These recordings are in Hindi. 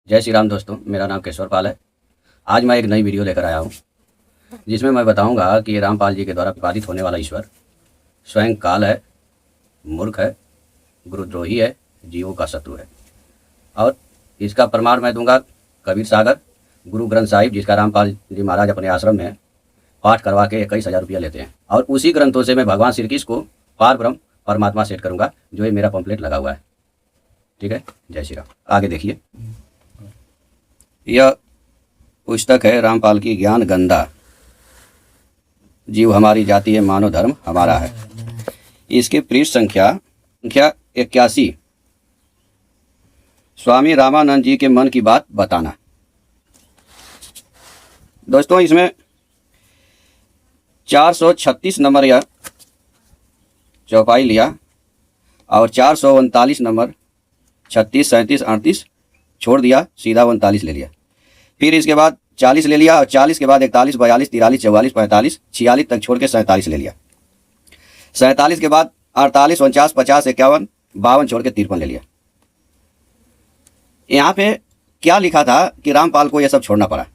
जय श्री राम दोस्तों, मेरा नाम केशवर पाल है। आज मैं एक नई वीडियो लेकर आया हूँ जिसमें मैं बताऊंगा कि रामपाल जी के द्वारा प्रतिपादित होने वाला ईश्वर स्वयं काल है, मूर्ख है, गुरुद्रोही है, जीवों का शत्रु है। और इसका प्रमाण मैं दूंगा कबीर सागर गुरु ग्रंथ साहिब, जिसका रामपाल जी महाराज अपने आश्रम में पाठ करवा के 21,000 रुपया लेते हैं। और उसी ग्रंथों से मैं भगवान श्री कृष्ण को पार ब्रह्म परमात्मा सेट करूँगा, जो ये मेरा पम्पलेट लगा हुआ है। ठीक है, जय श्री राम। आगे देखिए, यह पुस्तक है रामपाल की ज्ञान गंगा। जीव हमारी जाति है, मानव धर्म हमारा है। इसकी पृष्ठ संख्या 81। स्वामी रामानंद जी के मन की बात बताना। दोस्तों, इसमें 436 नंबर यह चौपाई लिया और 439 नंबर 36, 37, 38 छोड़ दिया, सीधा 39 ले लिया। फिर इसके बाद 40 ले लिया और 40 के बाद 41, 42, 43, 44, 45, 46 तक छोड़ के 47 ले लिया। 47 के बाद 48, 49, 50, 51, 52 छोड़ के 53 ले लिया। यहाँ पे क्या लिखा था कि रामपाल को यह सब छोड़ना पड़ा।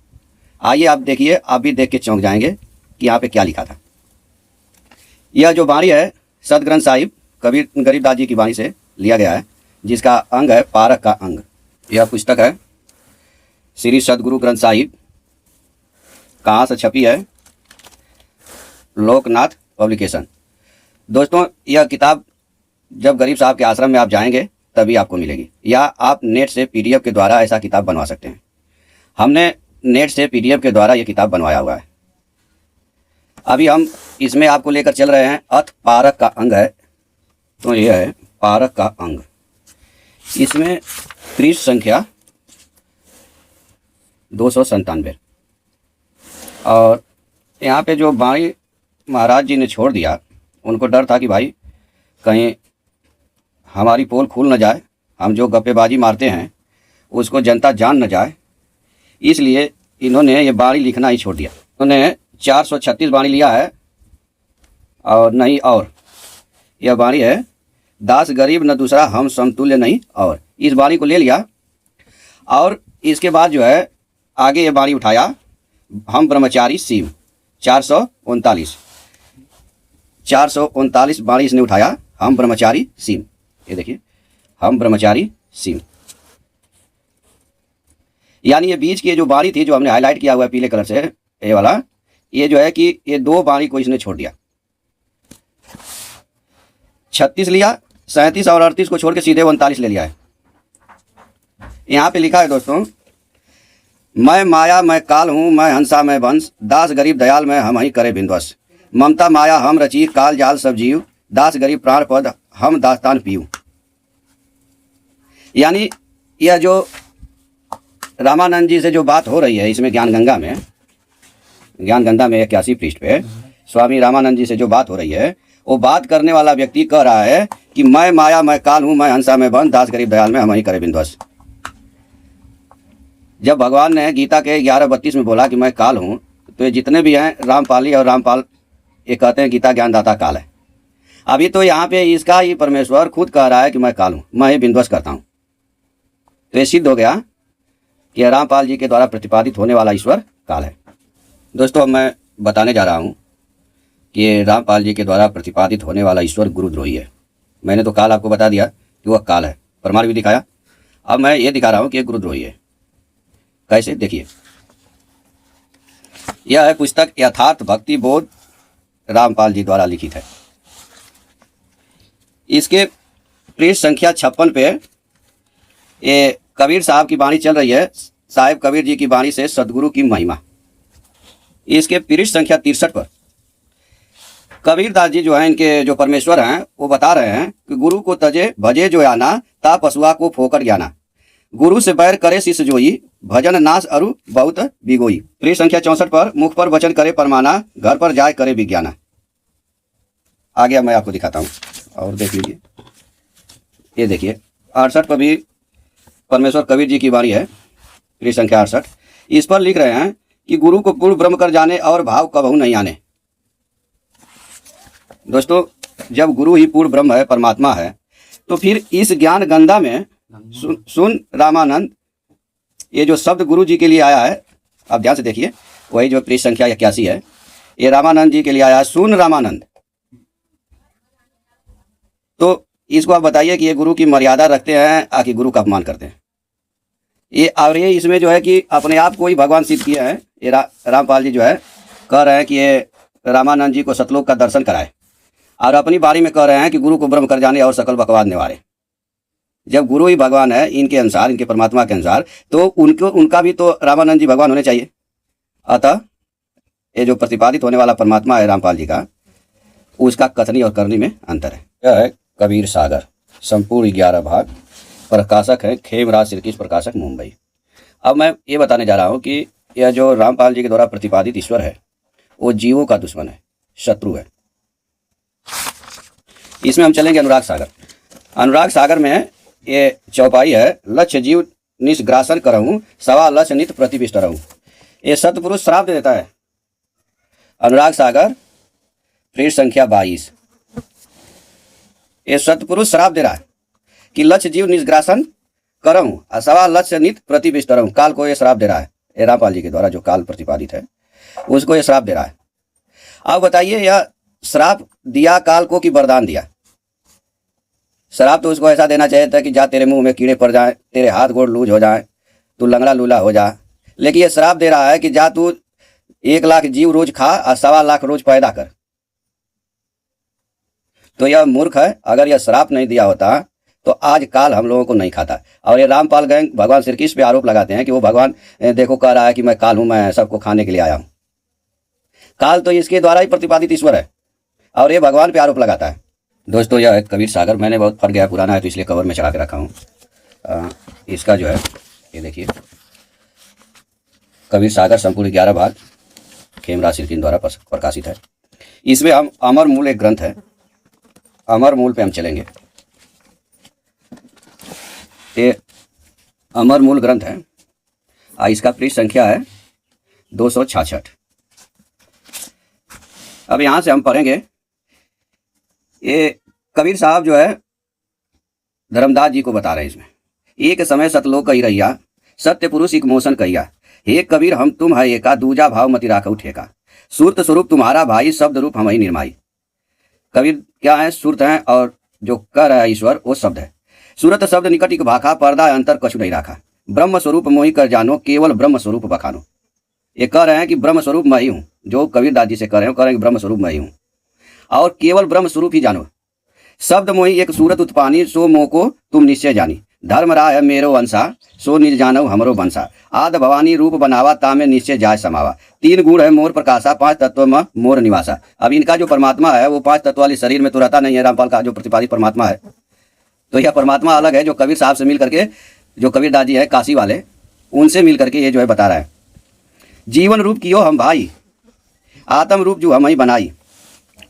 आइए आप देखिए, आप भी देख के चौंक जाएंगे कि यहाँ पे क्या लिखा था। यह जो बाणी है सदग्रंथ साहिब कबीर गरीबदास जी की बाणी से लिया गया है, जिसका अंग है पारक का अंग। यह पुस्तक है श्री सदगुरु ग्रंथ साहिब। कहाँ से छपी है? लोकनाथ पब्लिकेशन। दोस्तों, यह किताब जब गरीब साहब के आश्रम में आप जाएंगे तभी आपको मिलेगी, या आप नेट से पीडीएफ के द्वारा ऐसा किताब बनवा सकते हैं। हमने नेट से पीडीएफ के द्वारा यह किताब बनवाया हुआ है। अभी हम इसमें आपको लेकर चल रहे हैं। अथ पारक का अंग है, तो यह है पारक का अंग। इसमें पृष्ठ संख्या 297। और यहाँ पे जो बाणी महाराज जी ने छोड़ दिया, उनको डर था कि भाई कहीं हमारी पोल खुल न जाए, हम जो गप्पेबाजी मारते हैं उसको जनता जान न जाए, इसलिए इन्होंने ये बाणी लिखना ही छोड़ दिया। उन्होंने 436 बाणी लिया है और नहीं और। यह बाणी है दास गरीब न दूसरा हम समतुल्य नहीं। और इस बाणी को ले लिया और इसके बाद जो है आगे ये बाणी उठाया हम ब्रह्मचारी सीम 439 बाणी इसने उठाया हम ब्रह्मचारी सीम। ये देखिए, हम ब्रह्मचारी सीम, यानी ये बीच की जो बाणी थी जो हमने हाईलाइट किया हुआ है पीले कलर से, ये वाला, ये जो है कि ये 2 बाणी को इसने छोड़ दिया। 36 लिया, 37 और 38 को छोड़ के सीधे 39 ले लिया है। यहाँ पे लिखा है दोस्तों, मैं माया मैं काल हूँ, मैं हंसा मैं वंश, दास गरीब दयाल मैं हम ही करे बिंदवस, ममता माया हम रची काल जाल सब जीव, दास गरीब प्राण पद हम दास्तान पीऊ। यानी यह जो रामानंद जी से जो बात हो रही है इसमें ज्ञान गंगा में 81 पृष्ठ पे स्वामी रामानंद जी से जो बात हो रही है, वो बात करने वाला व्यक्ति कह रहा है कि मैं माया मैं काल हूँ, मैं हंसा मैं वंश, दास गरीब दयाल में हम ही करे बिंदवस। जब भगवान ने गीता के 11:32 में बोला कि मैं काल हूँ, तो ये जितने भी हैं रामपाली और रामपाल ये कहते हैं गीता ज्ञानदाता काल है। अभी तो यहाँ पे इसका ही परमेश्वर खुद कह रहा है कि मैं काल हूँ, मैं ही बिंदवस करता हूँ। तो ये सिद्ध हो गया कि रामपाल जी के द्वारा प्रतिपादित होने वाला ईश्वर काल है। दोस्तों, अब मैं बताने जा रहा हूँ कि रामपाल जी के द्वारा प्रतिपादित होने वाला ईश्वर गुरुद्रोही है। मैंने तो काल आपको बता दिया कि वह काल है, प्रमाण भी दिखाया। अब मैं ये दिखा रहा हूँ कि गुरुद्रोही है। कैसे? देखिए, यह है पुस्तक यथार्थ भक्ति बोध, रामपाल जी द्वारा लिखित है। इसके पृष्ठ संख्या 56 पे ये कबीर साहब की बाणी चल रही है, साहिब कबीर जी की बाणी से सदगुरु की महिमा। इसके पृष्ठ संख्या 63 पर कबीरदास जी जो हैं, इनके जो परमेश्वर हैं, वो बता रहे हैं कि गुरु को तजे भजे जो आना, ता पशुआ को फोकर ज्ञाना, गुरु से बैर करे शिष्य जोई, भजन नाश अरु बहुत बिगोई। पृष्ठ संख्या 64 पर मुख पर वचन करे परमाना, घर पर जाय करे विज्ञाना। आगे मैं आपको दिखाता हूँ और देख लीजिए। ये देखिए 68 पर भी परमेश्वर कबीर जी की बाणी है, पृष्ठ संख्या 68। इस पर लिख रहे हैं कि गुरु को पूर्ण ब्रह्म कर जाने और भाव कबहू नहीं आने। दोस्तों, जब गुरु ही पूर्ण ब्रह्म है, परमात्मा है, तो फिर इस ज्ञान गंगा में सुन रामानंद, ये जो शब्द गुरु जी के लिए आया है, आप ध्यान से देखिए, वही जो पृष्ठ संख्या 81 है, ये रामानंद जी के लिए आया है, सुन रामानंद। तो इसको आप बताइए कि ये गुरु की मर्यादा रखते हैं आकि गुरु का अपमान करते हैं। ये और ये इसमें जो है कि अपने आप को ही भगवान सिद्ध किए हैं। ये रामपाल जी जो है कह रहे हैं कि ये रामानंद जी को सतलोक का दर्शन कराए, और अपनी बारी में कह रहे हैं कि गुरु को ब्रह्म कर जाने और सकल बकवाद निवारे। जब गुरु ही भगवान है इनके अनुसार, इनके परमात्मा के अनुसार, तो उनका भी तो रामानंद जी भगवान होने चाहिए। अतः ये जो प्रतिपादित होने वाला परमात्मा है रामपाल जी का, उसका कथनी और करनी में अंतर है। यह है कबीर सागर, संपूर्ण 11 भाग, प्रकाशक है खेमराज श्रीकृष्ण प्रकाशक, मुंबई। अब मैं ये बताने जा रहा हूँ कि यह जो रामपाल जी के द्वारा प्रतिपादित ईश्वर है वो जीवों का दुश्मन है, शत्रु है। इसमें हम चलेंगे अनुराग सागर। अनुराग सागर में ये चौपाई है, लक्ष्य जीव निष्ग्रासन करहूँ, सवा लक्ष्य नित प्रतिविष्ट रहूँ। ये सतपुरुष श्राप दे देता है। अनुराग सागर पृष्ठ संख्या 22। ये सतपुरुष श्राप दे रहा है कि लक्ष्य जीव निष्ग्रासन करहूँ, सवा लक्ष्य नित प्रतिविष्ट रहूँ। काल को ये श्राप दे रहा है, ये रामपाल जी के द्वारा जो काल प्रतिपादित है उसको ये श्राप दे रहा है। अब बताइए, यह श्राप दिया काल को कि वरदान दिया? श्राप तो उसको ऐसा देना चाहिए था कि जा तेरे मुंह में कीड़े पड़ जाएं, तेरे हाथ गोड़ लूज हो जाएं, तू लंगड़ा लूला हो जा। लेकिन ये श्राप दे रहा है कि जा तू 1 लाख जीव रोज खा और सवा लाख रोज पैदा कर। तो यह मूर्ख है। अगर यह श्राप नहीं दिया होता तो आज काल हम लोगों को नहीं खाता। और ये रामपाल गैंग भगवान श्री कृष्ण पे आरोप लगाते हैं कि वो भगवान देखो कह रहा है कि मैं काल हूं, मैं सबको खाने के लिए आया हूं। काल तो इसके द्वारा ही प्रतिपादित ईश्वर है और ये भगवान पे आरोप लगाता है। दोस्तों, यह है कबीर सागर। मैंने बहुत फट गया, पुराना है तो इसलिए कवर में चढ़ा के रखा हूँ। इसका जो है ये देखिए, कबीर सागर संपूर्ण 11 भाग, खेमराज श्रीकृष्ण द्वारा प्रकाशित है। इसमें हम अमर मूल एक ग्रंथ है, अमर मूल पे हम चलेंगे। ये अमर मूल ग्रंथ है, इसका पृष्ठ संख्या है 266। अब यहाँ से हम पढ़ेंगे। ये कबीर साहब जो है धर्मदास जी को बता रहे हैं इसमें। एक समय सतलोक कही रहिया, सत्य पुरुष एक मोशन कहिया, हे कबीर हम तुम है एका, दूजा भाव मति राखऊ ठेका, सुरत स्वरूप तुम्हारा भाई, शब्द रूप हम ही निर्माई। कबीर क्या है? सुरत है, और जो कर है ईश्वर वो शब्द है। सूरत शब्द निकट एक भाखा, पर्दा अंतर कछु नहीं राखा, ब्रह्म स्वरूप मोहि कर जानो, केवल ब्रह्म स्वरूप बखानो। ये कह रहे हैं कि ब्रह्म स्वरूप मैं ही हूँ, जो कबीरदास जी से कह रहे हैं कि ब्रह्म स्वरूप मैं ही हूँ और केवल ब्रह्म स्वरूप ही जानो। शब्द मोहि एक सूरत उत्पानी, सो मोह को तुम निश्चय जानी, धर्म राय मेरो वंशा, सो निज जानव हमरो वंशा, आद भवानी रूप बनावा, तामे निश्चय जाय समावा, 3 गुण है मोर प्रकाशा, 5 तत्व में मोर निवासा। अब इनका जो परमात्मा है वो 5 तत्व वाले शरीर में तो रहता नहीं है। रामपाल का जो प्रतिपादित परमात्मा है, तो यह परमात्मा अलग है, जो कबीर साहब से मिल करके, जो कबीरदास जी है काशी वाले, उनसे मिल करके ये जो है बता रहा है। जीवन रूप कियो हम भाई, आत्म रूप जो हम ही बनाई,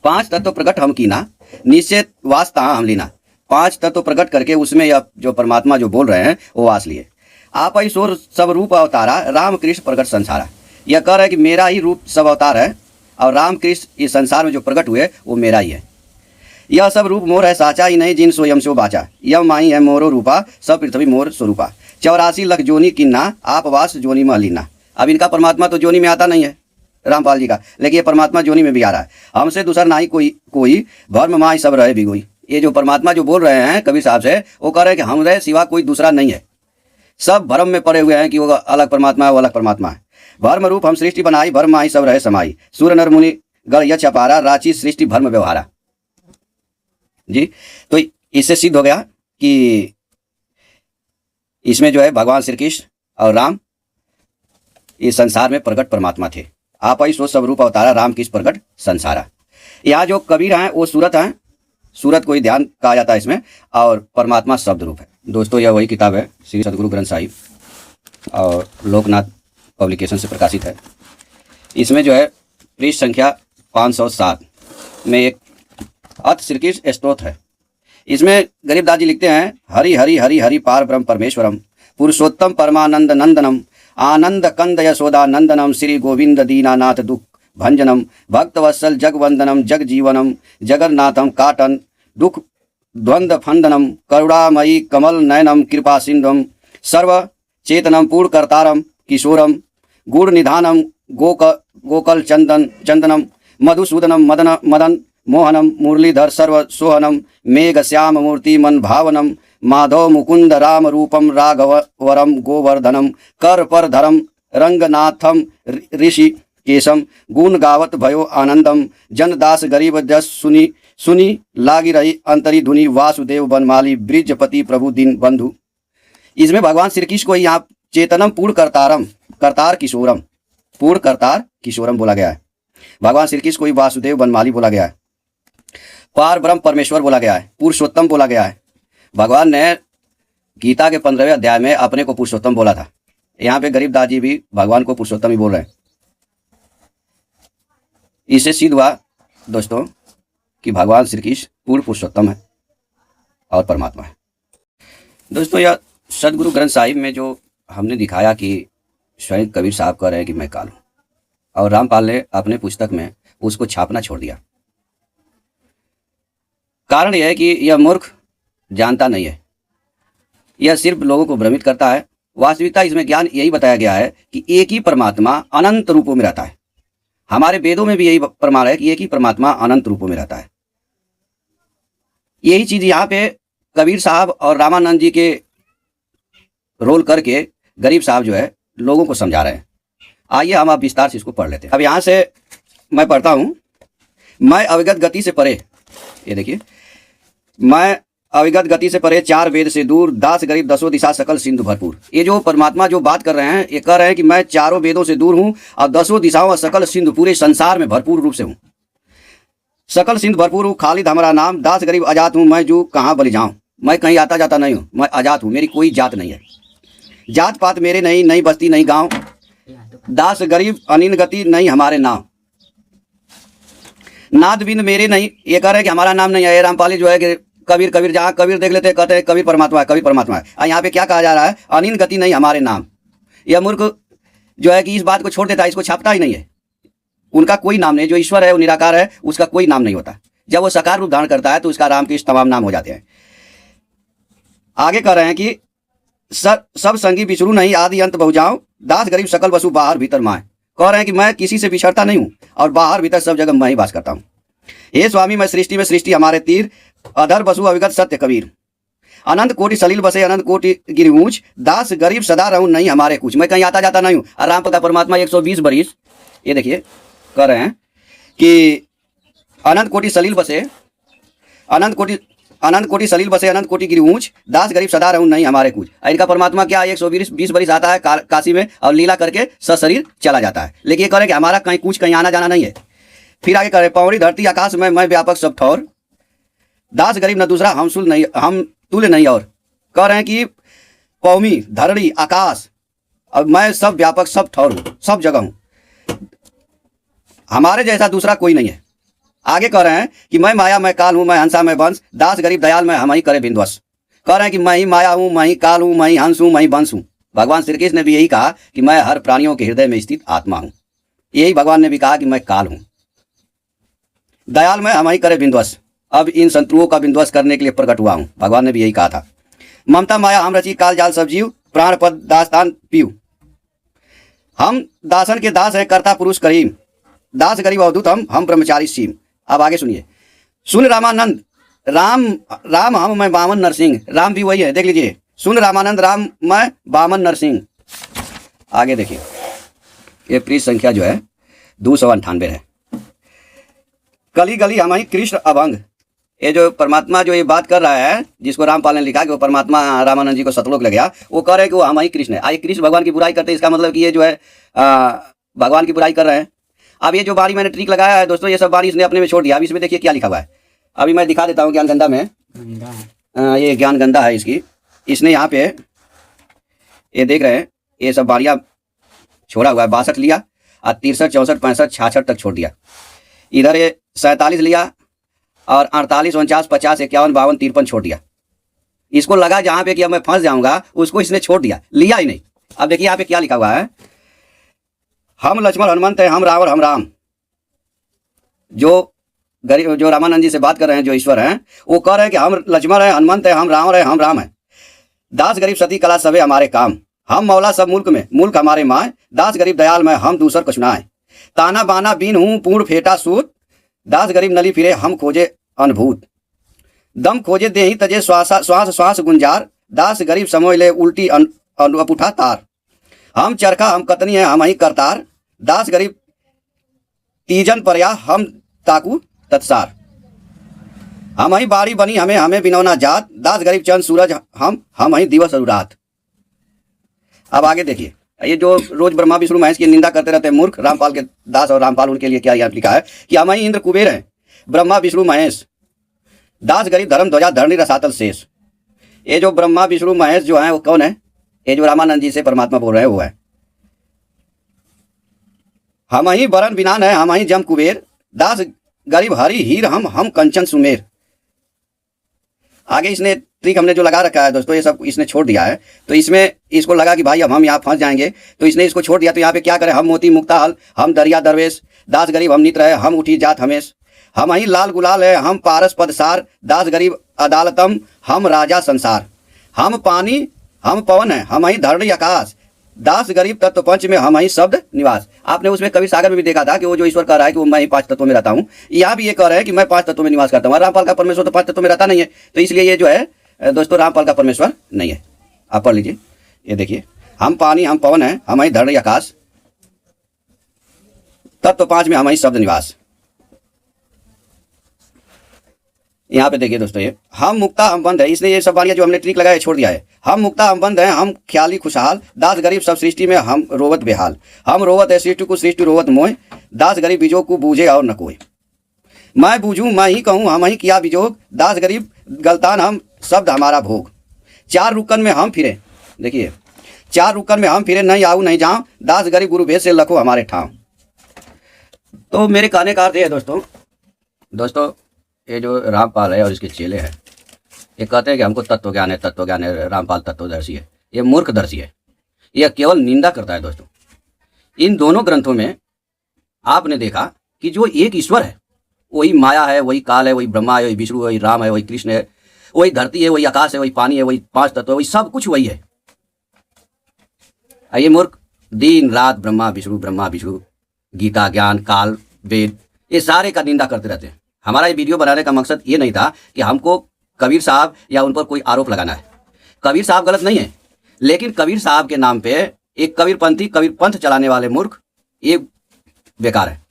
5 तत्व प्रकट हम कीना, निश्चय वास तहाँ हम लीना। 5 तत्व प्रकट करके उसमें यह जो परमात्मा जो बोल रहे हैं वो वास लिए। आप ही सोर सब रूप अवतारा, राम कृष्ण प्रकट संसारा। यह कह रहा है कि मेरा ही रूप सब अवतार है और राम कृष्ण इस संसार में जो प्रकट हुए वो मेरा ही है। यह सब रूप मोर है साचा, ही नहीं जिन सोयम सो बाचा, यह माई है मोरो रूपा, सब पृथ्वी मोर स्वरूपा, 84 लाख जोनी किन्ना, आप वास जोनी में लीना। अब इनका परमात्मा तो जोनी में आता नहीं है रामपाल जी का, लेकिन ये परमात्मा जोनी में भी आ रहा है। हमसे दूसरा ना ही कोई भर्म माई सब रहे बिगोई। ये जो परमात्मा जो बोल रहे हैं कबीर साहब से, वो कह रहे हैं कि हमरे सिवा कोई दूसरा नहीं है। सब भ्रम में पड़े हुए हैं कि वो अलग परमात्मा है, वो अलग परमात्मा है। भर्म रूप हम सृष्टि बनाई, भर्म माई सब रहे समाई, सूर्य नर मुनि गण यक्ष अपारा, रांची सृष्टि भर्म व्यवहारा। जी, तो इससे सिद्ध हो गया कि इसमें जो है भगवान श्री कृष्ण और राम इस संसार में प्रकट परमात्मा थे। आप ही सो सब रूप अवतारा, राम किस प्रकट संसारा। यहाँ जो कबीर हैं वो सूरत हैं, सूरत को ही ध्यान कहा जाता है इसमें, और परमात्मा शब्द रूप है। दोस्तों, यह वही किताब है, श्री सदगुरु ग्रंथ साहिब, और लोकनाथ पब्लिकेशन से प्रकाशित है। इसमें जो है पृष्ठ संख्या 507 में एक अथ श्री कृष्ण स्तोत्र है। इसमें गरीबदास जी लिखते हैं, हरि हरि हरि हरि पार ब्रह्म परमेश्वरम, पुरुषोत्तम परमानंद नंदनम, आनंद कंद यशोदा नंदनम, श्री गोविंद दीनानाथ दुख भंजनम, भक्तवत्सल जगवंदनम, जग जीवनम, जगन्नाथम काटन दुख द्वंद्व फंदनम, करुणामयी कमल नयनम, कृपा सिंधुम, सर्व चेतनम पूर्ण कर्तारम किशोरम गुण निधानम गोकल चंदनम मधुसूदनम मदन मोहनम मुरलीधर सर्व सोहनम मेघ श्याम मूर्ति मन भावनम माधव मुकुंद राम रूपम राघवरम गोवर्धनम कर पर धरम रंगनाथम ऋषि केशम गुण गावत भयो आनंदम जनदास गरीब जस सुनी लागी रही अंतरी धुनि वासुदेव बनमाली ब्रिजपति प्रभु दीन बंधु। इसमें भगवान श्री कृष्ण को यहाँ चेतनम पूर्ण करतार किशोरम बोला गया है। भगवान श्री कृष्ण को वासुदेव बनमाली बोला गया है। पार ब्रह्म परमेश्वर बोला गया है। पुरुषोत्तम बोला गया है। भगवान ने गीता के 15वें अध्याय में अपने को पुरुषोत्तम बोला था। यहाँ पे गरीबदास जी भी भगवान को पुरुषोत्तम ही बोल रहे हैं। इससे सिद्ध हुआ दोस्तों कि भगवान श्री कृष्ण पूर्ण पुरुषोत्तम है और परमात्मा है। दोस्तों यह सदगुरु ग्रंथ साहिब में जो हमने दिखाया कि स्वयं कबीर साहब कह रहे हैं कि मैं काल हूँ, और रामपाल ने अपने पुस्तक में उसको छापना छोड़ दिया। कारण यह है कि यह मूर्ख जानता नहीं है, यह सिर्फ लोगों को भ्रमित करता है। वास्तविकता इसमें ज्ञान यही बताया गया है कि एक ही परमात्मा अनंत रूपों में रहता है। हमारे वेदों में भी यही प्रमाण है कि एक ही परमात्मा अनंत रूपों में रहता है। यही चीज यहाँ पे कबीर साहब और रामानंद जी के रोल करके गरीब साहब जो है लोगों को समझा रहे हैं। आइए हम आप विस्तार से इसको पढ़ लेते हैं। अब यहाँ से मैं पढ़ता हूँ। मैं अविगत गति से परे, ये देखिए, मैं अविगत गति से परे चार वेद से दूर दास गरीब दसों दिशा सकल सिंधु भरपूर। ये जो परमात्मा जो बात कर रहे हैं, ये कह रहे हैं कि मैं चारों वेदों से दूर हूँ और दसों दिशाओं और सकल सिंधु पूरे संसार में भरपूर रूप से हूँ। सकल सिंधु भरपूर हूँ, खालिद हमारा नाम, दास गरीब आजाद हूँ, मैं जो कहाँ बलि जाऊँ। मैं कहीं आता जाता नहीं हूँ, मैं आजाद हूँ, मेरी कोई जात नहीं है, जात पात मेरे नहीं, नई बस्ती नहीं गाँव, दास गरीब अनिन गति नहीं हमारे नाम, नाद बिंद मेरे नहीं। ये कह रहे हैं कि हमारा नाम नहीं है। रामपाली जो है कि कबीर जहाँ कबीर देख लेते हैं कहते हैं कबीर परमात्मा है, कबीर परमात्मा है। और यहाँ पे क्या कहा जा रहा है, अनिन गति नहीं हमारे नाम। यह मूर्ख जो है कि इस बात को छोड़ देता है, इसको छापता ही नहीं है। उनका कोई नाम नहीं, जो ईश्वर है वो निराकार है, उसका कोई नाम नहीं होता। जब वो साकार रूप धारण करता है तो उसका रामकृष्ण तमाम नाम हो जाते हैं। आगे कह रहे हैं कि सब संगी बिछड़ू नहीं, आदि अंत बहु जाऊं, दास गरीब सकल वसु बाहर भीतर माए। कह रहे हैं कि मैं किसी से बिछड़ता नहीं हूं और बाहर भीतर सब जगह मैं ही वास करता हूं। हे स्वामी मैं सृष्टि में सृष्टि हमारे तीर, अधर बसु अविगत सत्य कबीर, अनंत कोटि सलील बसे अनंत कोटि गिरि ऊंच, दास गरीब सदा रहूं नहीं हमारे कुछ। मैं कहीं आता जाता नहीं हूं। और राम का परमात्मा 120 बरिस, ये देखिए कह रहे हैं कि अनंत कोटि सलील बसे अनंत कोटि सलील बसे अनंत कोटि गिरि ऊंच, दास गरीब सदा रहूं नहीं हमारे कुछ। इनका परमात्मा क्या 120 बरिस आता है काशी में और लीला करके सशरीर चला जाता है। लेकिन ये कह रहे हैं कि हमारा कहीं कुछ कहीं आना जाना नहीं है। फिर आगे करें, पौड़ी धरती आकाश में मैं व्यापक सब ठौर, दास गरीब न दूसरा हम तुल्य नहीं। और कह रहे हैं कि पौमी धरणी आकाश और मैं सब व्यापक सब ठौर हूँ, सब जगह हूँ, हमारे जैसा दूसरा कोई नहीं है। आगे कह रहे हैं कि मैं माया मैं काल हूँ, मैं हंसा मैं वंश, दास गरीब दयाल मैं हम ही करे बिंदवश। कह रहे हैं कि मैं ही माया हूँ, मैं ही काल हूँ, मैं ही हंस हूँ, मैं ही वंश हूँ। भगवान श्री कृष्ण ने भी यही कहा कि मैं हर प्राणियों के हृदय में स्थित आत्मा हूँ। यही भगवान ने भी कहा कि मैं काल हूँ, दयाल मैं हम ही करे बिंदवश। अब इन शत्रुओं का बिंदवश करने के लिए प्रकट हुआ हूँ। भगवान ने भी यही कहा था। ममता माया हम रची, काल जाल सब जीव, प्राण पद दास्तान पीऊ। हम दासन के दास है, कर्ता पुरुष करीम, दास गरीब अवधूत हम ब्रह्मचारी सीम। अब आगे सुनिए, सुन रामानंद राम हम मैं बामन नरसिंह। राम भी वही है, देख लीजिए, सुन रामानंद राम मैं बामन नरसिंह। आगे देखिए, ये पृष्ठ संख्या जो है 298 है। गली गली हम ही कृष्ण अभंग। ये जो परमात्मा जो ये बात कर रहा है, जिसको रामपाल ने लिखा कि वो परमात्मा रामानंद जी को सतलोक लग गया, वो कह रहे हैं कि वो हम ही कृष्ण है। आइए, कृष्ण भगवान की बुराई करते हैं, इसका मतलब कि ये जो है भगवान की बुराई कर रहे हैं। अब ये जो बाणी मैंने ट्रिक लगाया है दोस्तों, ये सब बाणी इसने अपने में छोड़ दिया। अब इसमें देखिए क्या लिखा हुआ है, अभी मैं दिखा देता हूँ। ज्ञान गंधा में ये ज्ञान गंधा है इसकी, इसने यहाँ पे ये देख रहे हैं, ये सब बाणियाँ छोड़ा हुआ है। 62 लिया और 63, 64, 65, 66 तक छोड़ दिया। इधर ये 47 लिया और 48, 49, 50, 51, 52, 53 छोड़ दिया। इसको लगा जहाँ पे कि अब मैं फंस जाऊंगा, उसको इसने छोड़ दिया, लिया ही नहीं। अब देखिए यहाँ पे क्या लिखा हुआ है, हम लक्ष्मण हनुमंत है, हम रावण हम राम। जो रामानंद जी से बात कर रहे हैं, जो ईश्वर हैं, वो कह रहे हैं कि हम लक्ष्मण है, हनुमंत है, हम रावण है, हम राम है। दास गरीब सती कला सबे हमारे काम। हम मौला सब मुल्क में, मुल्क हमारे माए, दास गरीब दयाल में हम दूसर कछुनाए। ताना बाना बीन हूँ पूर्ण फेटा सूत, दास गरीब नली फिरे हम खोजे अनभूत। दम खोजे दे ही तजे श्वास श्वास गुंजार, दास गरीब समोय ले उल्टी अपुठा तार। हम चरखा हम कतनी है हम ही करतार, दास गरीब तीजन परया हम ताकू तत्सार। हम ही बाड़ी बनी हमें हमें बिनौना जात, दास गरीब चंद सूरज हम ही दिवस और रात। अब आगे देखिए, ये जो रोज ब्रह्मा विष्णु महेश की निंदा करते रहते हैं मूर्ख, रामपाल के दास और रामपाल उनके लिए क्या यहाँ लिखा है कि हम ही इंद्र कुबेर हैं, ब्रह्मा विष्णु महेश, दास गरीब धर्म ध्वजा धरणी रसातल शेष। ये जो ब्रह्मा विष्णु महेश जो है वो कौन है? ये जो रामानंद जी से परमात्मा बोल रहे हैं वो है। हम ही बरन बिनान है हम ही जम कुबेर, दास गरीब हरि हीर हम कंचन सुमेर। आगे इसने ट्रिक हमने जो लगा रखा है दोस्तों, ये सब इसने छोड़ दिया है। तो इसमें इसको लगा कि भाई अब हम यहाँ फंस जाएंगे, तो इसने इसको छोड़ दिया। तो यहाँ पे क्या करें? हम मोती मुक्ता हल हम दरिया दरवेश, दास गरीब हम नित रहे हम उठी जात हमेश। हम ही लाल गुलाल है हम पारस पदसार, दास गरीब अदालतम हम राजा संसार। हम पानी हम पवन है हम ही धरणी आकाश, दास गरीब तत्व पंच में हम ही शब्द निवास। आपने उसमें कबीर सागर में भी देखा था कि वो जो ईश्वर कह रहा है कि वो मैं ही 5 तत्वों में रहता हूँ, यहाँ भी ये कह रहे हैं कि मैं 5 तत्वों में निवास करता हूँ। रामपाल का परमेश्वर तो 5 तत्वों में रहता नहीं है, तो इसलिए ये जो है दोस्तों रामपाल का परमेश्वर नहीं है। आप पढ़ लीजिए, ये देखिए, हम पानी हम पवन है हम ही धरणी आकाश, तत्व 5 में हम ही शब्द निवास। यहाँ पे देखिए दोस्तों, ये हम मुक्ता हम बंद है, इसने ये सब वालियां जो हमने ट्रिक लगाया छोड़ दिया है। हम मुक्ता हम बंद है हम ख्याली खुशहाल, दास गरीब सब सृष्टि में हम रोवत बेहाल। हम रोवत है सृष्टि को सृष्टि रोवत मोय, दास गरीब बीजों को बूझे और न कोई। मैं बूझूं मैं ही कहूँ हम ही किया बीजोग, दास गरीब गलतान हम शब्द हमारा भोग। 4 रुकन में हम फिरे, देखिए 4 रुकन में हम फिरे, नहीं आऊँ नहीं जाऊँ, दास गरीब गुरु भेद से लखो हमारे ठाव। तो मेरे कहने का अर्थ है दोस्तों ये जो रामपाल है और इसके चेले हैं, ये कहते हैं कि हमको तत्व ज्ञान है, रामपाल तत्वदर्शी है। ये मूर्खदर्शी है, यह केवल निंदा करता है दोस्तों। इन दोनों ग्रंथों में आपने देखा कि जो एक ईश्वर है वही माया है, वही काल है, वही ब्रह्मा है, वही विष्णु है, वही राम है, वही कृष्ण है, वही धरती है, वही आकाश है, वही पानी है, वही 5 तत्व है, वही सब कुछ वही है। ये मूर्ख दिन रात ब्रह्मा विष्णु गीता ज्ञान काल वेद ये सारे का निंदा करते रहते हैं। हमारा ये वीडियो बनाने का मकसद ये नहीं था कि हमको कबीर साहब या उन पर कोई आरोप लगाना है। कबीर साहब गलत नहीं है, लेकिन कबीर साहब के नाम पे एक कबीर पंथ चलाने वाले मूर्ख ये बेकार है।